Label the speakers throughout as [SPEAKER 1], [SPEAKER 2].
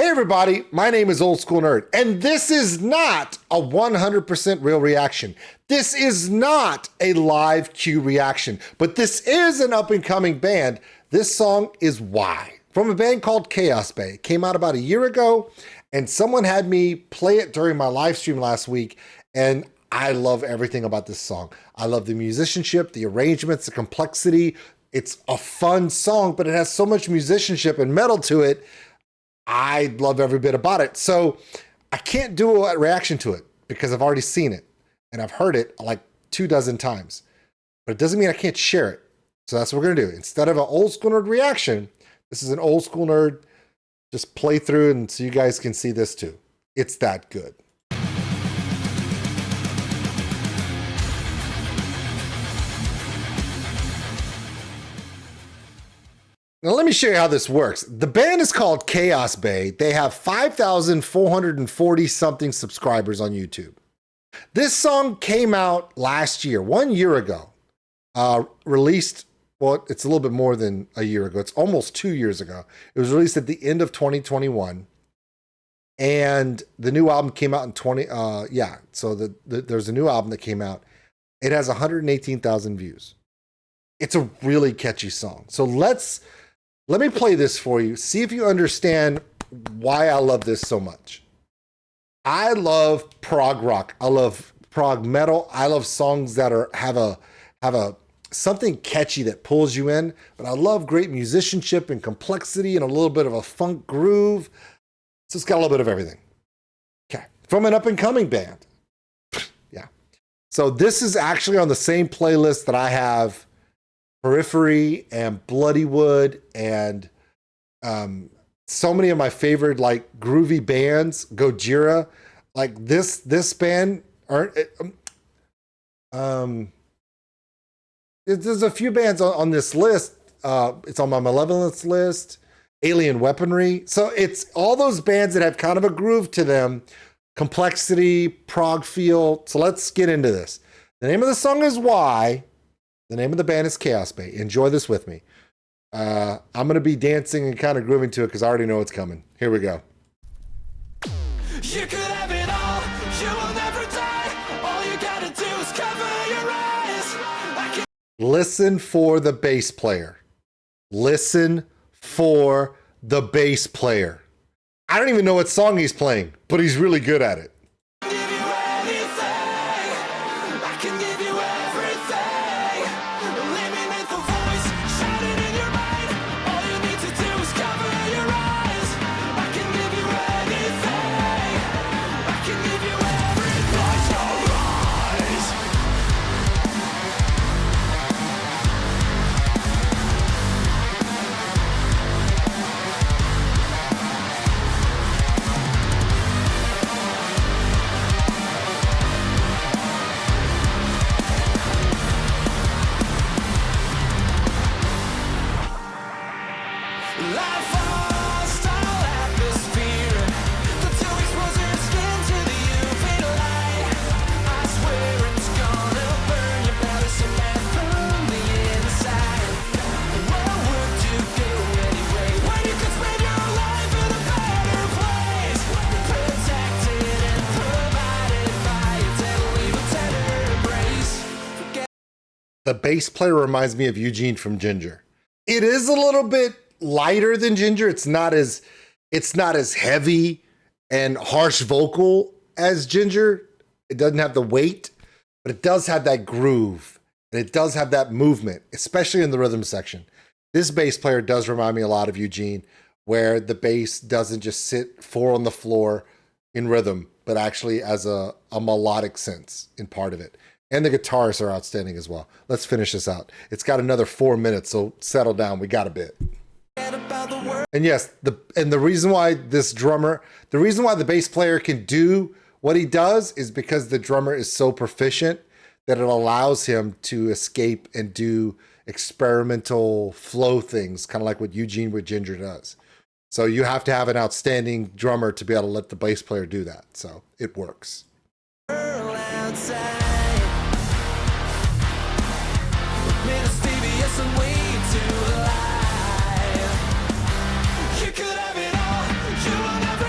[SPEAKER 1] Hey everybody, my name is Old School Nerd, and this is not a 100% real reaction. This is not a live Q reaction, but this is an up-and-coming band. This song is Why, from a band called CHAOSBAY. It came out about a year ago, and someone had me play it during my live stream last week, and I love everything about this song. I love the musicianship, the arrangements, the complexity. It's a fun song, but it has so much musicianship and metal to it. I love every bit about it. So I can't do a reaction to it because I've already seen it and I've heard it like 24 times, but it doesn't mean I can't share it. So that's what we're gonna do. Instead of an Old School Nerd reaction, this is an Old School Nerd just play through and so you guys can see this too. It's that good. Now, let me show you how this works. The band is called CHAOSBAY. They have 5,440 something subscribers on YouTube. This song came out last year, 1 year ago. Released, well, it's a little bit more than a year ago. It's almost 2 years ago. It was released at the end of 2021. And the new album came out in there's a new album that came out. It has 118,000 views. It's a really catchy song. So let me play this for you. See if you understand why I love this so much. I love prog rock. I love prog metal. I love songs that have a something catchy that pulls you in. But I love great musicianship and complexity and a little bit of a funk groove. So it's got a little bit of everything. Okay, from an up and coming band. Yeah. So this is actually on the same playlist that I have Periphery and Bloodywood and so many of my favorite like groovy bands, Gojira. Like this band there's a few bands on this list. It's on my Malevolence list, Alien Weaponry. So it's all those bands that have kind of a groove to them, complexity, prog feel. So let's get into this. The name of the song is Why. The name of the band is CHAOSBAY. Enjoy this with me. I'm going to be dancing and kind of grooving to it because I already know it's coming. Here we go. You could have it all. You will never die. All you got to do is cover your eyes. Listen for the bass player. Listen for the bass player. I don't even know what song he's playing, but he's really good at it. The bass player reminds me of Eugene from Ginger. It is a little bit lighter than Ginger. It's not as heavy and harsh vocal as Ginger. It doesn't have the weight, but it does have that groove and it does have that movement, especially in the rhythm section. This bass player does remind me a lot of Eugene, where the bass doesn't just sit four on the floor in rhythm, but actually as a melodic sense in part of it. And the guitars are outstanding as well. Let's finish this out. It's got another 4 minutes, so settle down. We got a bit. And yes, the reason why the reason why the bass player can do what he does is because the drummer is so proficient that it allows him to escape and do experimental flow things, kind of like what Eugene with Ginger does. So you have to have an outstanding drummer to be able to let the bass player do that. So it works. You could have it all. You will never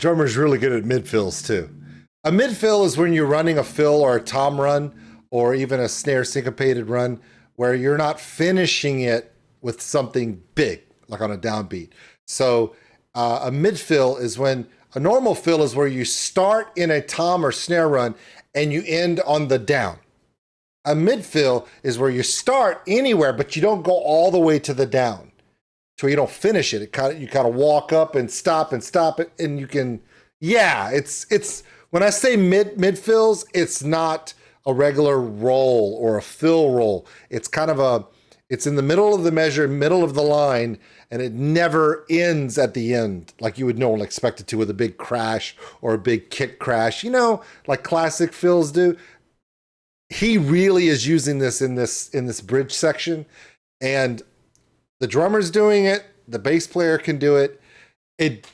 [SPEAKER 1] drummer's really good at mid fills too. A mid fill is when you're running a fill or a tom run or even a snare syncopated run where you're not finishing it with something big, like on a downbeat. So a mid fill is when a normal fill is where you start in a tom or snare run and you end on the down. A mid fill is where you start anywhere, but you don't go all the way to the down. So you don't finish it. You kind of walk up and stop it, and you can. Yeah, it's when I say mid fills, it's not a regular roll or a fill roll. It's kind of it's in the middle of the measure, middle of the line, and it never ends at the end like you would normally expect it to with a big crash or a big kick crash. You know, like classic fills do. He really is using this in this bridge section, and the drummer's doing it. The bass player can do it. It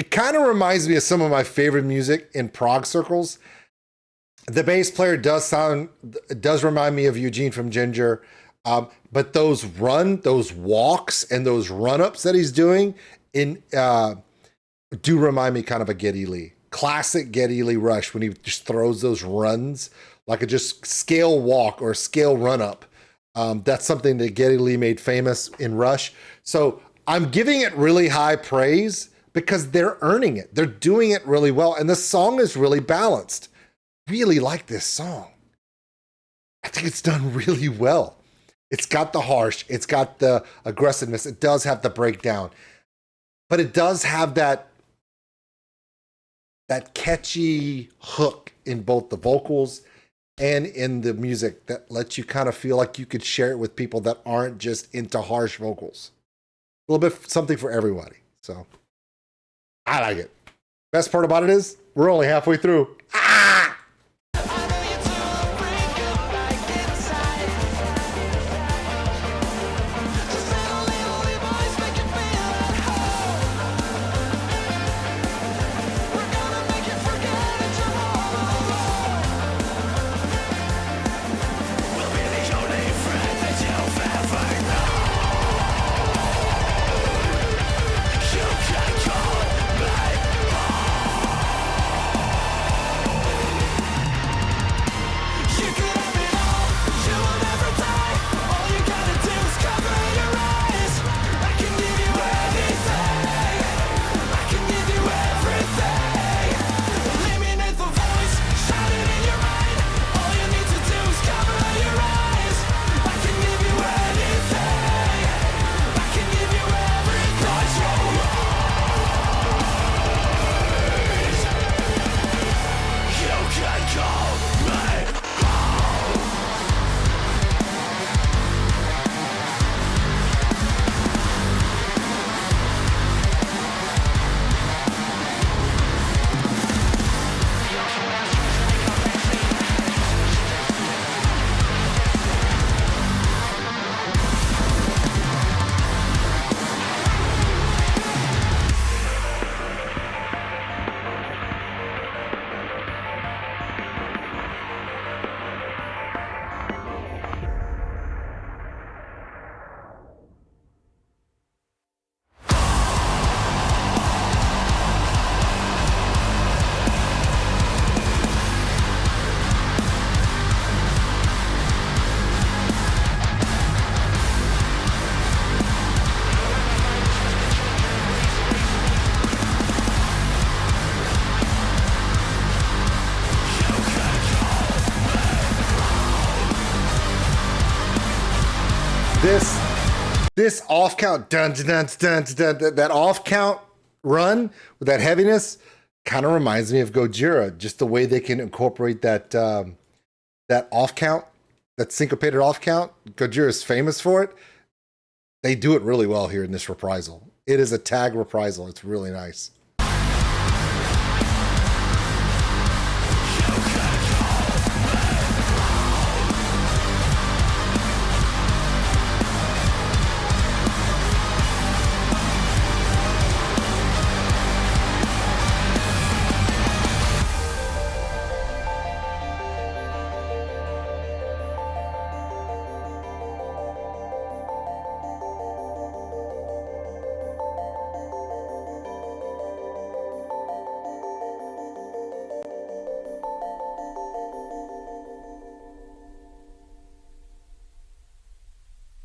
[SPEAKER 1] kind of reminds me of some of my favorite music in prog circles. The bass player does remind me of Eugene from Ginger, but those walks and those run-ups that he's doing do remind me kind of a Geddy Lee. Classic Geddy Lee Rush when he just throws those runs like a just scale walk or scale run-up. That's something that Geddy Lee made famous in Rush. So I'm giving it really high praise because they're earning it. They're doing it really well. And the song is really balanced. Really like this song. I think it's done really well. It's got the harsh, it's got the aggressiveness, it does have the breakdown, but it does have that catchy hook in both the vocals and in the music that lets you kind of feel like you could share it with people that aren't just into harsh vocals. A little bit something for everybody. So I like it. Best part about it is we're only halfway through. This off count, that off count run with that heaviness kind of reminds me of Gojira. Just the way they can incorporate that off count, that syncopated off count. Gojira is famous for it. They do it really well here in this reprisal. It is a tag reprisal. It's really nice.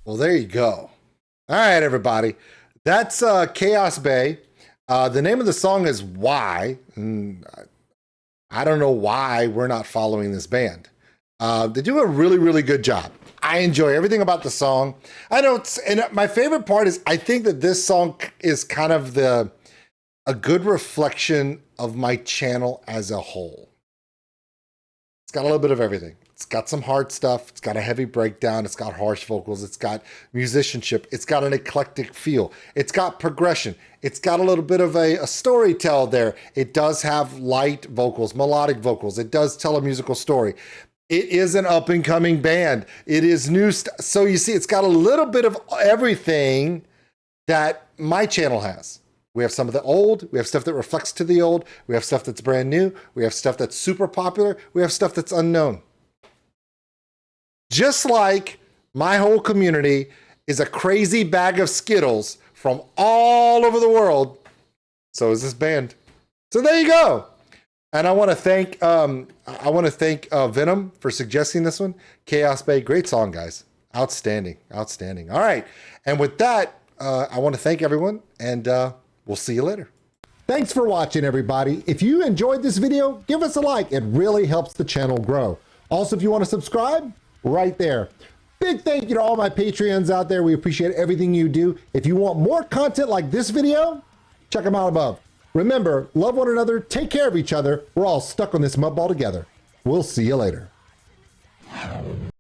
[SPEAKER 1] Well, there you go. All right, everybody. That's CHAOSBAY. The name of the song is Why. I don't know why we're not following this band. They do a really, really good job. I enjoy everything about the song. I know, and my favorite part is I think that this song is kind of a good reflection of my channel as a whole. It's got a little bit of everything. It's got some hard stuff. It's got a heavy breakdown. It's got harsh vocals. It's got musicianship. It's got an eclectic feel. It's got progression. It's got a little bit of a story tell there. It does have light vocals, melodic vocals. It does tell a musical story. It is an up and coming band. It is new. So you see, it's got a little bit of everything that my channel has. We have some of the old, we have stuff that reflects to the old, we have stuff that's brand new, we have stuff that's super popular, we have stuff that's unknown. Just like my whole community is a crazy bag of Skittles from all over the world, so is this band. So there you go. And I want to thank Venom for suggesting this one. CHAOSBAY, great song, guys. Outstanding, outstanding. All right, and with that, I want to thank everyone, and we'll see you later. Thanks for watching, everybody. If you enjoyed this video, give us a like. It really helps the channel grow. Also, if you want to subscribe, right there. Big thank you to all my Patreons out there. We appreciate everything you do. If you want more content like this video, check them out above. Remember, love one another, take care of each other. We're all stuck on this mud ball together. We'll see you later.